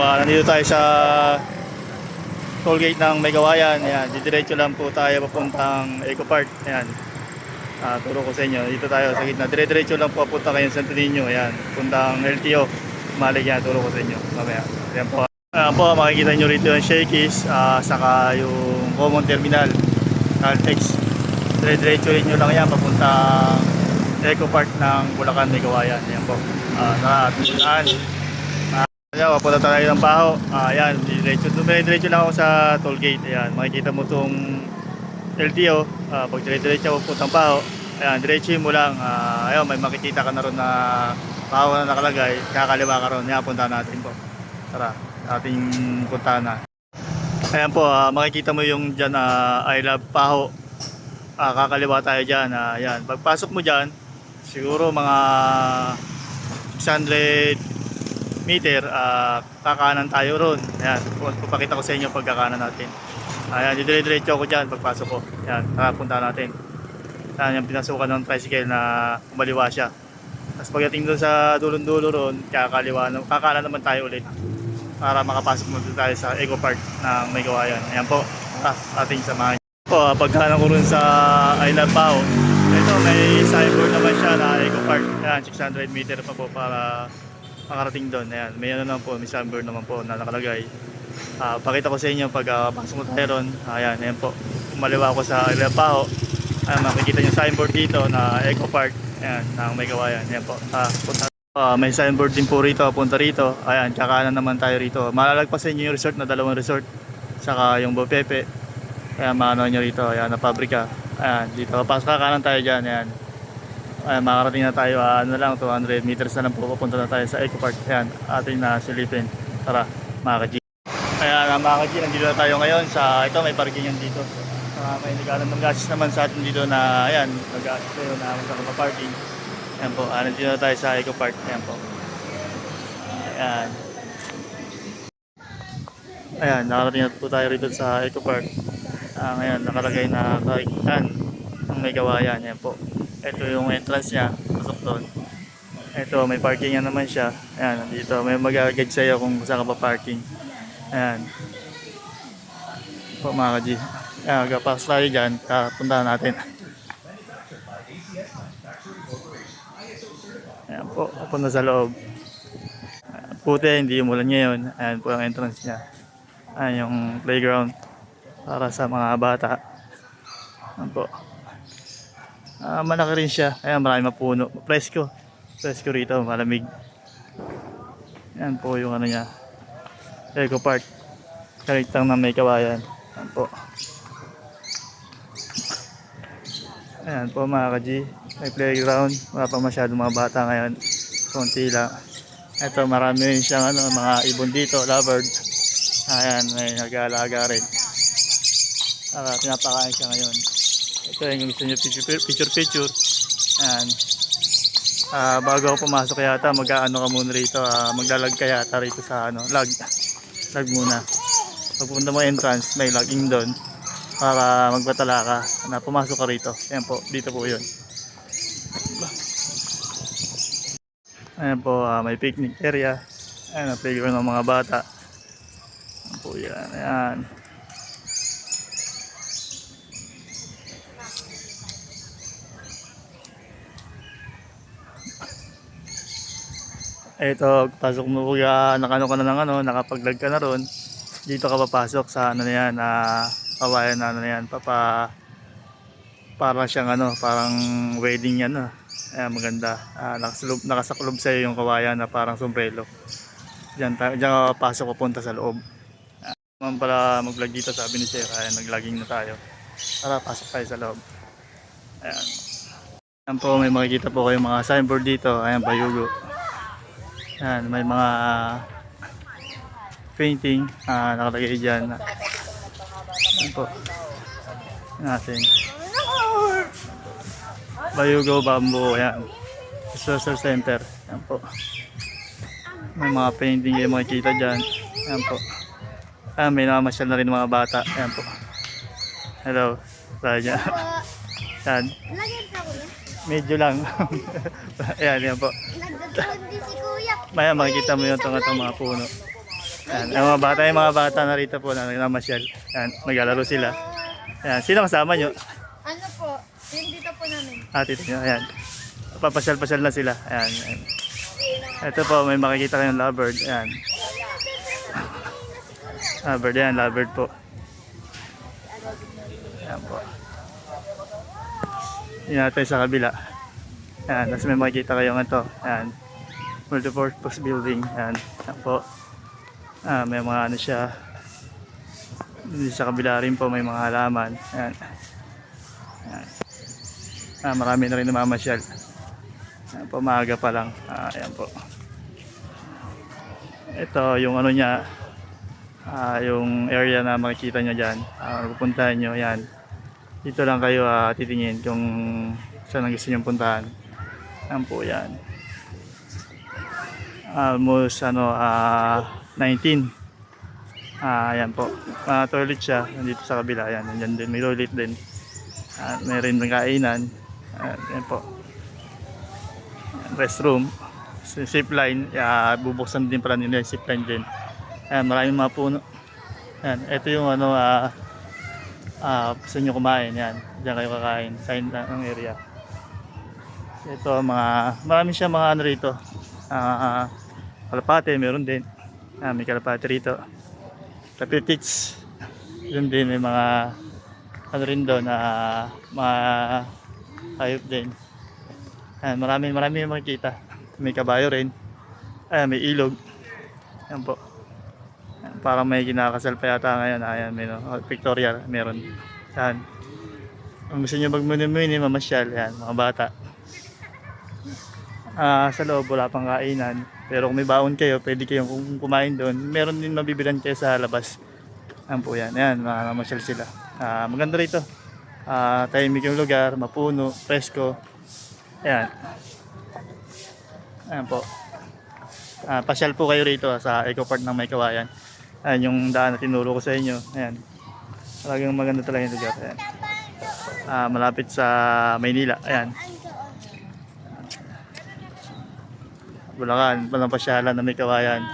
Nandito tayo sa toll gate ng Megawayan. Ayan, didiretso lang po tayo papuntang Eco Park. Ayan. Turo ko sa inyo. Dito tayo sa gitna. Dire-diretso lang po punta kayo sa Santo Niño. Ayan, puntang LTO. Malig yan, turo ko sa inyo mamaya. Ayan po. Ayan po, makikita nyo rito yung Shakey's, saka yung Common Terminal, Caltex. Dire-diretso rin nyo lang yan papuntang Eco Park ng Bulacan, Megawayan. Ayan po. Puntaan. Ayan, papunta tayo ng Baho. Ayan, diretso lang ako sa toll gate. Ayan, makikita mo itong LTO. Pag diretso mo puntang Baho, ayan, diretso mo lang. Ayan, may makikita ka na ron na Baho na nakalagay. Kakaliwa ka ron. Ayan, punta natin po. Tara, ating puntahan na. Ayan po, makikita mo yung dyan, I love Baho. Kakaliwa tayo dyan. Ayan, pagpasok mo dyan, siguro mga 600 meter, kakanan tayo ron. Ayan, papakita ko sa inyo pagkakanan natin. Ayan, dire-diretso ako dyan pagpasok ko. Ayan, punta natin. Ayan, yung pinasukan ng tricycle na kumaliwa siya. Tapos pagdating doon sa dulong-dulo ron, kakanan naman tayo ulit para makapasok mo tayo sa Eco Park ng Megawayan. Ayan po, ating samahan po. Pagkanan ko ron sa I Love Pao, ito may signboard naman siya na Eco Park. Ayan, 600 meter pa po para makarating doon. Ayan, may ano naman po, may signboard naman po na nakalagay. Pakita ko sa inyo pag pasok mo tayo ron. Ayan, ayan po, kumaliwa ako sa I Love Pao. Ayan, makikita nyo signboard dito na Eco Park. Ayan, ng Megawayan. Ayan po, punta. May signboard din po rito, punta rito. Ayan, kakanan naman tayo rito. Malalagpasan nyo yung resort na dalawang resort, saka yung Bopepe. Ayan, maano nyo rito. Ayan, na pabrika. Ayan, dito, pasok kakanan tayo dyan. Ayan, ayan, makarating na tayo. Ano lang, 200 meters na lang po, papunta na tayo sa Eco Park. Ayan, ating nasilipin. Tara, mga ka-G. Ayan, mga ka-G, nandito na tayo ngayon sa, ito may parkingan dito. May nag-assist naman sa atin dito na, ayan, nag-assist tayo na magkakaparking. Ayan po, nandito na tayo sa Eco Park. Ayan po. Ayan. Ayan, nakarating na po tayo rito sa Eco Park. Ngayon, nakalagay na kakikitan ng Megawayan. Ayan po. Ito yung entrance niya. Pasok doon. Ito, may parking naman siya. Ayan, nandito. May mag-guide sa'yo kung saan ka pa parking. Ayan. Po, mga ka-G. Ayan, magpapasok tayo dyan. Puntahan natin. Ayan po, papunta sa loob. Puti, hindi umulan ngayon. Ayan po ang entrance niya. Ayan yung playground para sa mga bata. Ayan po. Malaki rin siya. Ayan, marami mapuno. Presko. Presko rito, malamig. Ayan po yung ano niya. Eco Park. Kalitang na Megawayan. Ayan po. Ayan po, mga ka-G. May playground. Wala pa masyadong mga bata ngayon. Konti lang. Ito, marami rin siyang mga ibon dito, lovebird. Ayan, may nag-aalaga rin. Pinapakain siya ngayon. Ito yung gusto nyo picture. Ayan. Bago ako pumasok yata, mag-ano ka muna rito. Maglalag ka yata rito sa lag. Lag muna. Pagpunta mo entrance, may lagging doon. Para magbatala ka na pumasok ka rito. Ayan po, dito po yun. Ayan po, may picnic area. Ayan, playground ng mga bata. Ayan po yan, ayan. Ito, pasok mo ka, nakano ka na ng nakapag-lag ka na ron. Dito ka papasok sa na yan, kawayan na yan, para siyang parang wedding yan. Ayan, maganda. Nakasaklob sa'yo yung kawayan na parang sombrero. Diyan ka pasok, papunta sa loob. Naman pala mag-vlog dito, sabi ni Sir. Ayan, nag-vlogging na tayo. Tara, pasok tayo sa loob. Ayan. Ayan po, may makikita po kayong mga signboard dito. Ayan, Bayugo. Ayan, may mga painting nakalagay dyan. Ayan po. Natin. Bayugo Bamboo, ayan. Social Center, ayan po. May mga painting yung makikita dyan. Ayan po. Ayan, may namamasyal na rin mga bata. Ayan po. Hello. Ayan. Ayan. Medyo lang. Ayan, ayan po. Ayan, makikita mo yung itong mga puno. Ayan, yung mga bata na rito po na nagmamasyal. Ayan, naglalaro sila. Ayan, sino kasama nyo? Ano po? Yung dito po namin. Ate nyo, ayan. Papasyal-pasyal na sila. Ayan, ayan. Ito po, may makikita kayong lovebird. Ayan. Lovebird yan, lovebird po. Ayan po. Yun natin sa kabila. Ayan, tapos may makikita kayong ito. Ayan. Multipurpose building. Ayan. Ayan po. May mga ano siya. Sa kabila rin po may mga halaman. Ayan. Ayan. Marami na rin namamasyal. Ayan po, maaga pa lang. Ayan po. Ito yung ano niya. Yung area na makikita nyo dyan. Pupuntahan nyo. Ayan. Dito lang kayo titingin kung saan ang gusto nyo puntahan. Ayan po yan. Almost 19. Ayan po. Toilet siya. Nandito sa kabila. Ayan. Nandyan din. May toilet din. May rin ng kainan. Ayan po. Restroom. Zipline. Bubuksan din pala nila yung zipline din. Ayan. Maraming mga puno. Ayan. Ito yung ano gusto nyo kumain. Yan. Diyan kayo kakain. Sa ng area. Ito marami siya mga ano rito. Kalapate meron din. May kalapate rito. Tapitits. Yun din may mga ano rin doon mga hayop din. Marami yung makikita. May kabayo rin. May ilog. Yan po. Parang may kinakasal pa yata ngayon. Ayan, may pictorial. Meron. Saan? Kung gusto nyo magmuni-muni, mamasyal. Yan, mga bata. Sa loob, wala pang kainan. Pero kung may baon kayo, pwede kayong kumain doon. Meron din mabibilan kayo sa labas. Yan po yan. Yan, mamasyal sila. Maganda rito. Tahimik yung lugar, mapuno, presko. Ayan. Ayan po. Pasyal po kayo rito sa Eco Park ng Maykawayan. Ayan yung daan na tinuro ko sa inyo. Ayan. Talagang maganda talaga yung lugar. Ayan. Malapit sa Maynila. Ayan. Bulacan, palang pasyalan na Maykawayan.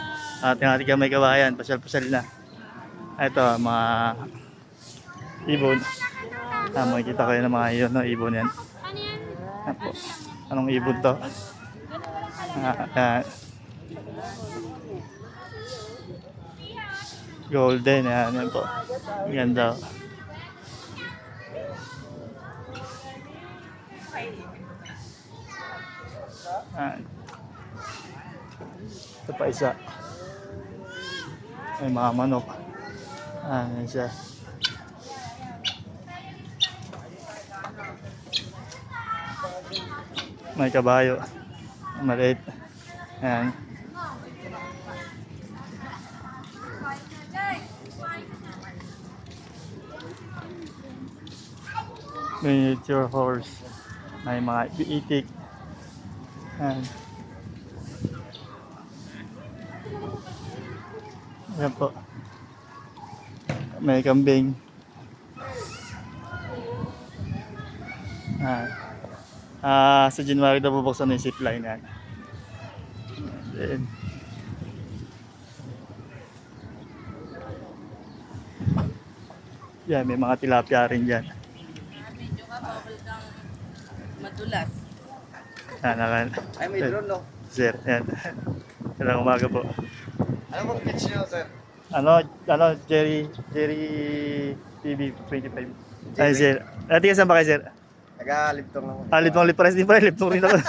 At yung ating Maykawayan, pasyal-pasyal na. Ito, mga ibon. Makikita kayo ng mga iyon, no? Ibon yan. Ayan po. Anong ibon to? Golden, yan po. Ganda. Ito pa isa. May mga manok. Yan siya. May kabayo. Maliit. Yan. Miniature horse. May mga itik. Yan. Yan po. May kambing. Sa January na bubuksan yung zipline yan. Then, yan, may mga tilapia rin dyan. Medyo ka, bawal kang madulas. Ay, may drone, no? Sir, yan. Kailang umaga po. Ano bang pitch nyo, sir? Jerry TV 25. Ay, sir. Tiga saan ba kayo, sir? Taga-liptong lang. Liptong pares din pala, liptong rin ako.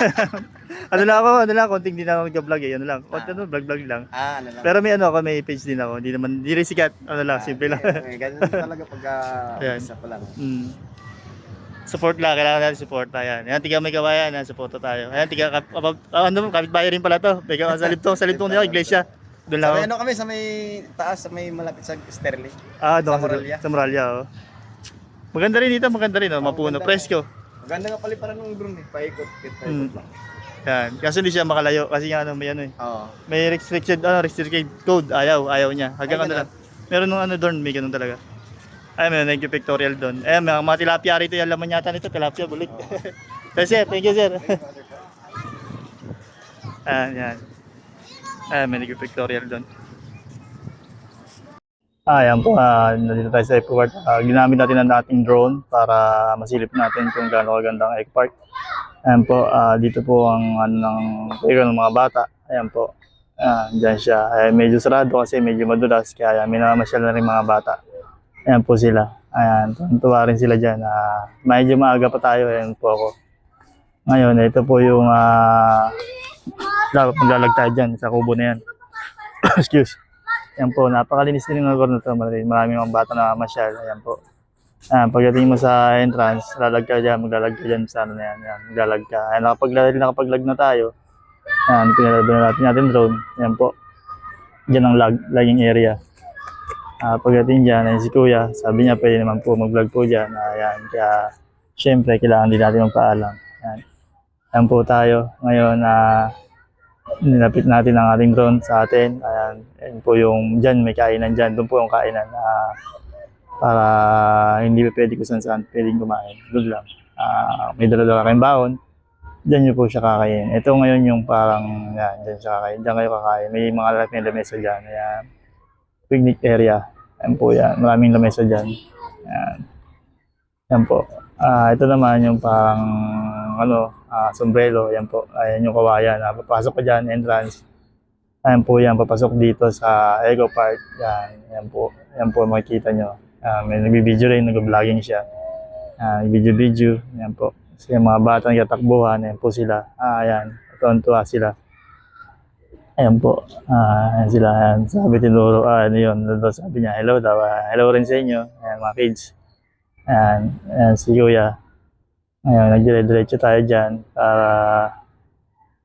ano lang, konting din ako nag-vlog eh, ano lang. Vlog lang. Ano lang. Pero may page din ako, hindi rin sikat, ano lang, simple lang. Ganun talaga pagka isa pa lang. Support lang, kailangan natin support tayo. Yan, tiga Maykawayan, supporto tayo. Ayan, kapitbahay rin pala to. Sa liptong nila, iglesia. Doon lang ako. Kami sa may taas, sa may malapit sa Sterling. Doon sa Moralia. Sa Moralia, oh. Maganda rin dito, mapuno, presko. Maganda nga pala ng drone eh, paikot lang. Yan, kasi hindi siya makalayo, kasi nga may ano eh. Oo. May restricted code, ayaw niya. Hanggang ano lang. Meron nung doon, may ganun talaga. May nag-pictorial doon. Mga tilapia rito, yung laman yata nito, tilapia, bulik. Sir, thank you, sir. Yan. May nag-pictorial doon. Ayan po, nandito tayo sa Eco Park. Ginamit natin ang ating drone para masilip natin kung gaano kaganda ang Eco Park. Ayan po, dito po ang ano ng playground ng mga bata. Ayan po, dyan siya. Medyo sarado kasi medyo madulas, kaya minamasyal na rin mga bata. Ayan po sila. Ayan, tuwa rin sila dyan. Medyo maaga pa tayo, ayan po ako. Ngayon, ito po yung dapat maglalag tayo dyan sa kubo na yan. Excuse. Ayan po, napakalinis din ng lugar na ito. Maraming mga bata na masyal. Ayan po. Pagdating mo sa entrance, lalag ka dyan, maglalag ka dyan sa ano na yan. Ayan, maglalag ka. Ayan, nakapaglag na tayo. Ayan, pinalaban natin drone. Ayan po. Diyan ang lagging area. Pagdating dyan, ayun si Kuya, sabi niya pwede naman po mag-vlog po dyan. Ayan, kaya syempre kailangan din natin magpaalam. Ayan. Ayan po tayo. Ngayon, nilapit natin ang ating drone sa atin. Ayan po yung dyan, may kainan dyan. Doon po yung kainan. Para hindi pa pwede kung saan pwedeng kumain. Doon lang. May dala-dala kayong baon. Dyan nyo po siya kakain. Ito ngayon yung parang, yan, dyan siya kakain. Dyan kayo kakain. May mga lalaki na lamesa dyan. Ayan. Picnic area. Ayan po yan. Maraming lamesa dyan. Ayan. Ayan po. Ito naman yung parang sombrero. Ayan po. Ayan yung kawayan. Papasok ko dyan, entrance. Ayan po yan. Papasok dito sa Eco Park. Yan. Ayan po. Ayan po makikita nyo. May nagbibideo rin. Nag-vlogging siya. Video. Ayan po. Kasi yung mga batang katakbuhan. Ayan po sila. Ayan. Tuwan-tuwa sila. Ayan po. Ayan sila. Ayan. Sabi tinuro. Ano yun. Sabi niya, hello daw. Hello rin sa inyo. Ayan mga kids. Ayan. Ayan si Kuya. Ayan. Nagdire-diretso tayo dyan para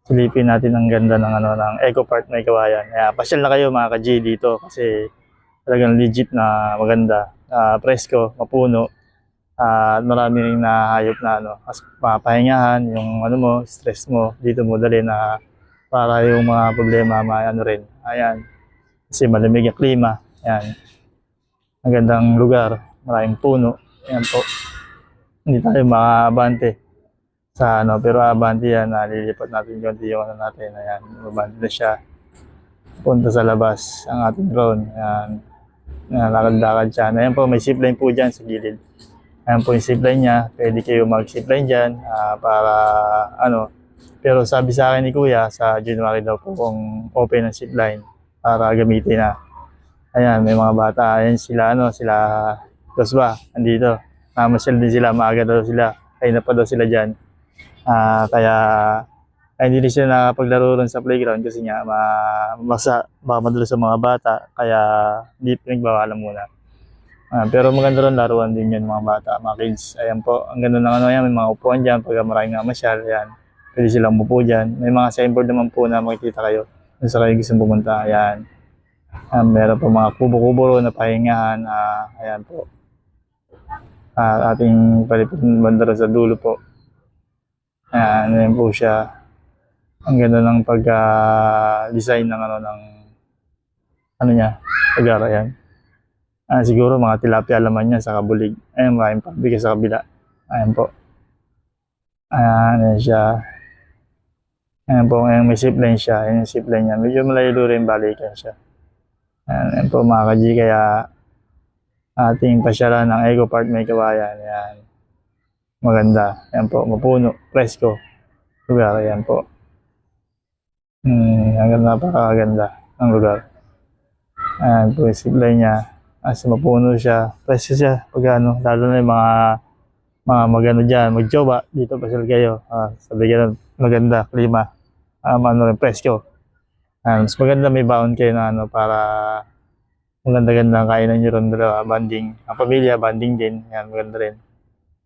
silipin natin ang ganda ng ng Eco Park May Kawayan. Ayan. Pasyal na kayo mga ka-G dito kasi talagang legit na maganda. Presko, mapuno. At marami rin nahayop na papahingahan, yung mo, stress mo, dito mo dali na para yung mga problema rin. Ayan. Kasi malamig ang klima. Ayan. Ang gandang lugar. Maraming puno. Ayan po. Hindi tayo makaabante sa pero abante yan. Lilipat natin yung natin. Ayan. Abante na siya. Punta sa labas ang ating drone. Ayan. Lakad-lakad siya. Ayan po, may zipline po dyan sa gilid. Ayan po yung zipline niya. Pwede kayo mag-zipline dyan para Pero sabi sa akin ni Kuya, sa January daw po kung open ang zipline para gamitin na. Ayan, may mga bata. Ayan sila, sila Josba, andito. Namasyal din sila, maaga daw sila. Kaya na pa daw sila dyan. Kaya hindi din sila nakapaglaro rin sa playground kasi nga baka madulas sa mga bata. Kaya hindi pinagbawalan muna. Pero maganda rin laruan din yan mga bata, mga kids. Ayan po, ang ganda ng yan, may mga upuan dyan pag maraming namasyal. Ayan. Pwede silang umupo dyan. May mga signboard naman po na makikita kayo kung sa kayo gusto pumunta. Ayan. Meron po mga kubo-kubo na pahingahan. Ayan po. Ating paliputin bandara sa dulo po. Ayan po siya. Ang ganda ng pag-design ng niya. Lugar. Ayan. Siguro mga tilapia laman niya sa kabulig. Ayan, maraming pabigas sa kabila. Ayan po. Ayan siya. Ayan po, ngayon may zipline siya. Ayan yung zipline niya. Medyo malayo rin balikan siya. Ayan po mga ka-G, kaya ating pasyalan ng Eco Park May Kawayan. Ayan. Maganda. Ayan po, mapuno, presko. Lugar, ayan po. Napakaganda ang lugar. Ayan po yung zipline niya. Mapuno siya. Presko siya. Lalo na yung mga dyan, mag-jowa, dito pasyal kayo. Sabi ganun, maganda, klima. Rin, presko. Mas maganda may baon kayo na para maganda-ganda ang kainan nyo rin dalawa, banding. Ang pamilya, banding din. Yan, maganda rin.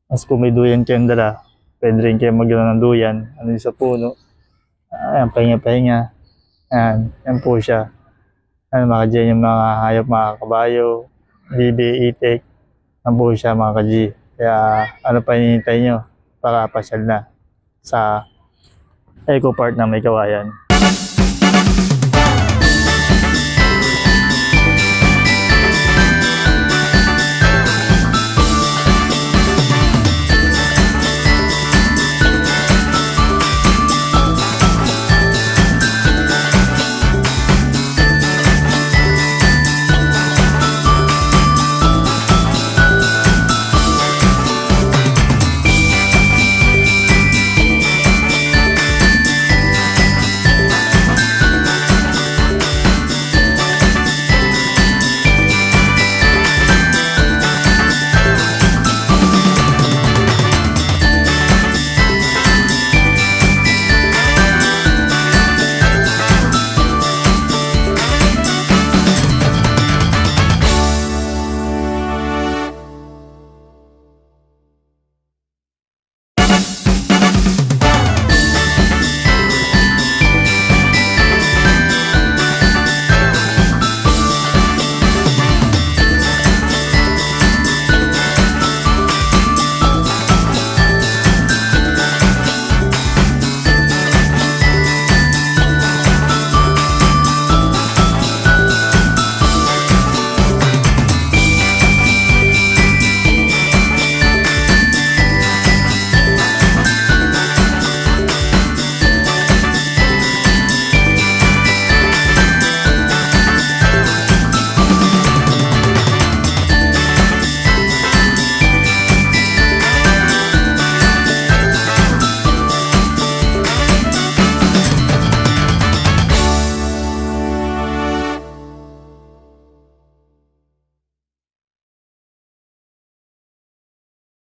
Mas kung may duyan kayong dala, pwede rin kayo magdala ng duyan. Sa puno. Ayan, pahinga-pahinga. Yan po siya. Mga dyan yung mga hayop, mga kabayo, bibi, itik. Yan po siya mga ka-G. Kaya pa hinihintay nyo para pasyal na sa Eco Park ng May Kawayan.